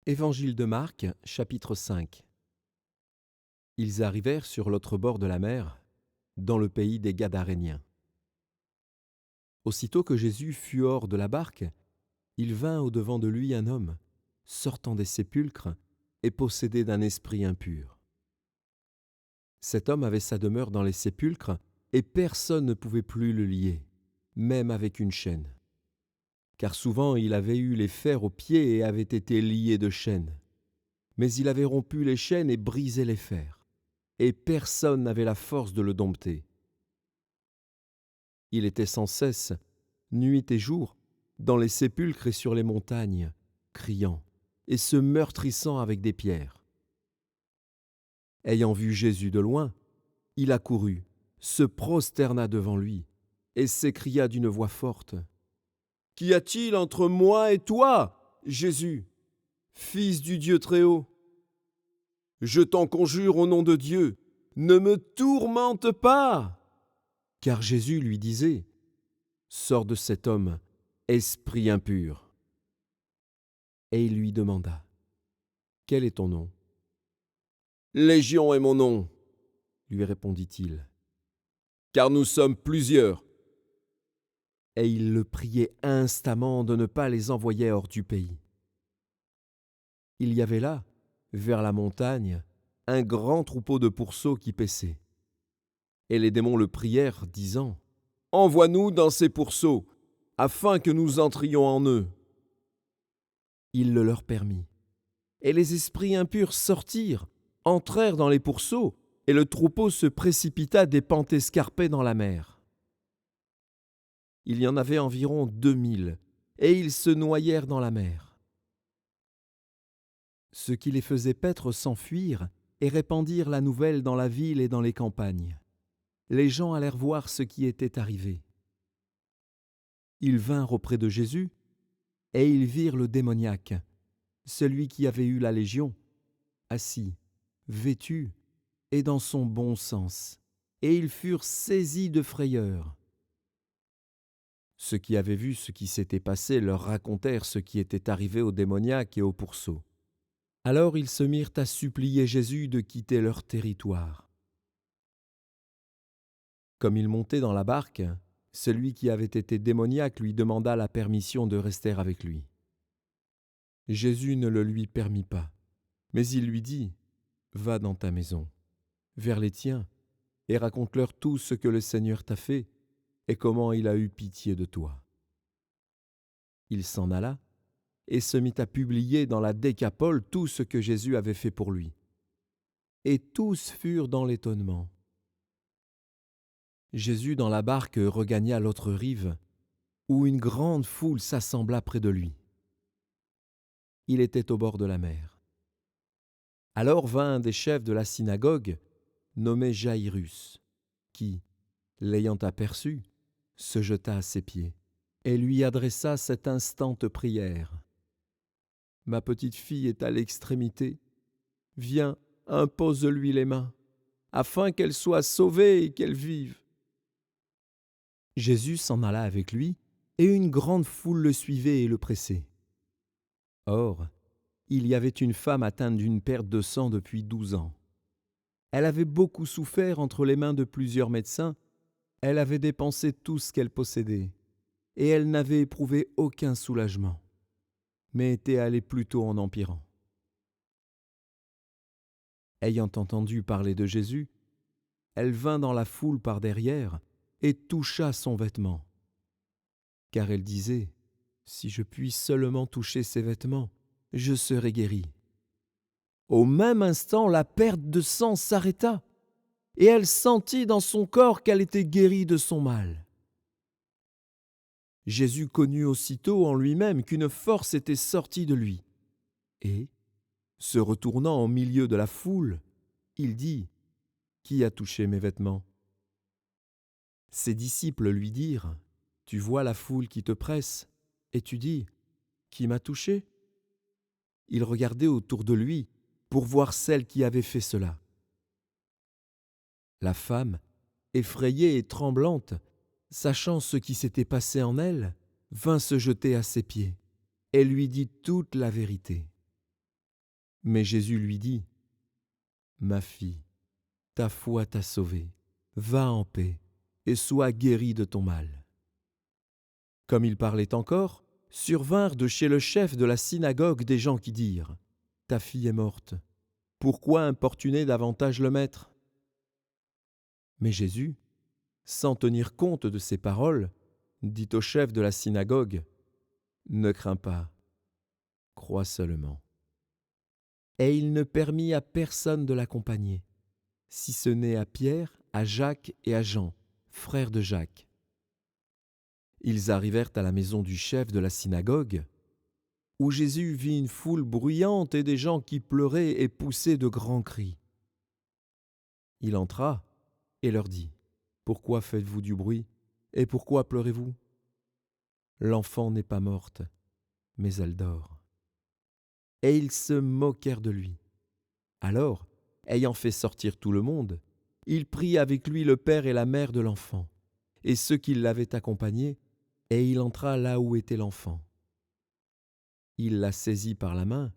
Évangile de Marc, chapitre 5. Ils arrivèrent sur l'autre bord de la mer, dans le pays des Gadaréniens. Aussitôt que Jésus fut hors de la barque, il vint au-devant de lui un homme, sortant des sépulcres et possédé d'un esprit impur. Cet homme avait sa demeure dans les sépulcres, et personne ne pouvait plus le lier, même avec une chaîne. Car souvent il avait eu les fers aux pieds et avait été lié de chaînes. Mais il avait rompu les chaînes et brisé les fers, et personne n'avait la force de le dompter. Il était sans cesse, nuit et jour, dans les sépulcres et sur les montagnes, criant et se meurtrissant avec des pierres. Ayant vu Jésus de loin, il accourut, se prosterna devant lui, et s'écria d'une voix forte : « Qu'y a-t-il entre moi et toi, Jésus, Fils du Dieu Très-Haut ? Je t'en conjure au nom de Dieu, ne me tourmente pas !» Car Jésus lui disait : « Sors de cet homme, esprit impur. » Et il lui demanda : « Quel est ton nom ? » ?»« Légion est mon nom, lui répondit-il, car nous sommes plusieurs. Et il le priait instamment de ne pas les envoyer hors du pays. Il y avait là, vers la montagne, un grand troupeau de pourceaux qui paissaient. Et les démons le prièrent, disant : « Envoie-nous dans ces pourceaux, afin que nous entrions en eux. » Il le leur permit. Et les esprits impurs sortirent, entrèrent dans les pourceaux, et le troupeau se précipita des pentes escarpées dans la mer. Il y en avait environ 2000, et ils se noyèrent dans la mer. Ceux qui les faisaient paître s'enfuirent et répandirent la nouvelle dans la ville et dans les campagnes. Les gens allèrent voir ce qui était arrivé. Ils vinrent auprès de Jésus, et ils virent le démoniaque, celui qui avait eu la légion, assis, vêtu et dans son bon sens, et ils furent saisis de frayeur. Ceux qui avaient vu ce qui s'était passé leur racontèrent ce qui était arrivé au démoniaque et au pourceau. Alors ils se mirent à supplier Jésus de quitter leur territoire. Comme il montait dans la barque, celui qui avait été démoniaque lui demanda la permission de rester avec lui. Jésus ne le lui permit pas, mais il lui dit : « Va dans ta maison, vers les tiens, et raconte-leur tout ce que le Seigneur t'a fait et comment il a eu pitié de toi. » Il s'en alla et se mit à publier dans la Décapole tout ce que Jésus avait fait pour lui. Et tous furent dans l'étonnement. Jésus, dans la barque, regagna l'autre rive, où une grande foule s'assembla près de lui. Il était au bord de la mer. Alors vint un des chefs de la synagogue, nommé Jaïrus, qui, l'ayant aperçu, se jeta à ses pieds et lui adressa cette instante prière : « Ma petite fille est à l'extrémité. Viens, impose-lui les mains, afin qu'elle soit sauvée et qu'elle vive. » Jésus s'en alla avec lui, et une grande foule le suivait et le pressait. Or, il y avait une femme atteinte d'une perte de sang depuis 12 ans. Elle avait beaucoup souffert entre les mains de plusieurs médecins, elle avait dépensé tout ce qu'elle possédait, et elle n'avait éprouvé aucun soulagement, mais était allée plutôt en empirant. Ayant entendu parler de Jésus, elle vint dans la foule par derrière et toucha son vêtement. Car elle disait : « Si je puis seulement toucher ses vêtements, je serai guérie. » Au même instant, la perte de sang s'arrêta, et elle sentit dans son corps qu'elle était guérie de son mal. Jésus connut aussitôt en lui-même qu'une force était sortie de lui, et, se retournant au milieu de la foule, il dit : « Qui a touché mes vêtements ? » Ses disciples lui dirent : « Tu vois la foule qui te presse, et tu dis : Qui m'a touché ? » Il regardait autour de lui pour voir celle qui avait fait cela. La femme, effrayée et tremblante, sachant ce qui s'était passé en elle, vint se jeter à ses pieds et lui dit toute la vérité. Mais Jésus lui dit, « Ma fille, ta foi t'a sauvée, va en paix et sois guérie de ton mal. » Comme il parlait encore, survinrent de chez le chef de la synagogue des gens qui dirent, « Ta fille est morte, pourquoi importuner davantage le maître ?» Mais Jésus, sans tenir compte de ces paroles, dit au chef de la synagogue, « Ne crains pas, crois seulement. » Et il ne permit à personne de l'accompagner, si ce n'est à Pierre, à Jacques et à Jean, frères de Jacques. Ils arrivèrent à la maison du chef de la synagogue, où Jésus vit une foule bruyante et des gens qui pleuraient et poussaient de grands cris. Il entra et leur dit, « Pourquoi faites-vous du bruit et pourquoi pleurez-vous ? L'enfant n'est pas morte, mais elle dort. » Et ils se moquèrent de lui. Alors, ayant fait sortir tout le monde, il prit avec lui le père et la mère de l'enfant, et ceux qui l'avaient accompagné, et il entra là où était l'enfant. Il la saisit par la main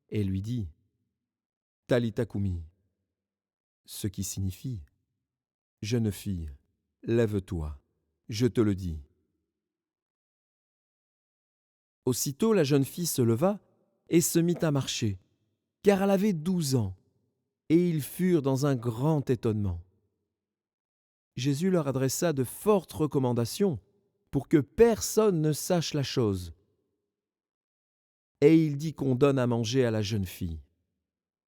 et lui dit, « Talitha koumi », ce qui signifie, « Jeune fille, lève-toi, je te le dis. » Aussitôt la jeune fille se leva et se mit à marcher, car elle avait 12 ans, et ils furent dans un grand étonnement. Jésus leur adressa de fortes recommandations pour que personne ne sache la chose. Et il dit qu'on donne à manger à la jeune fille.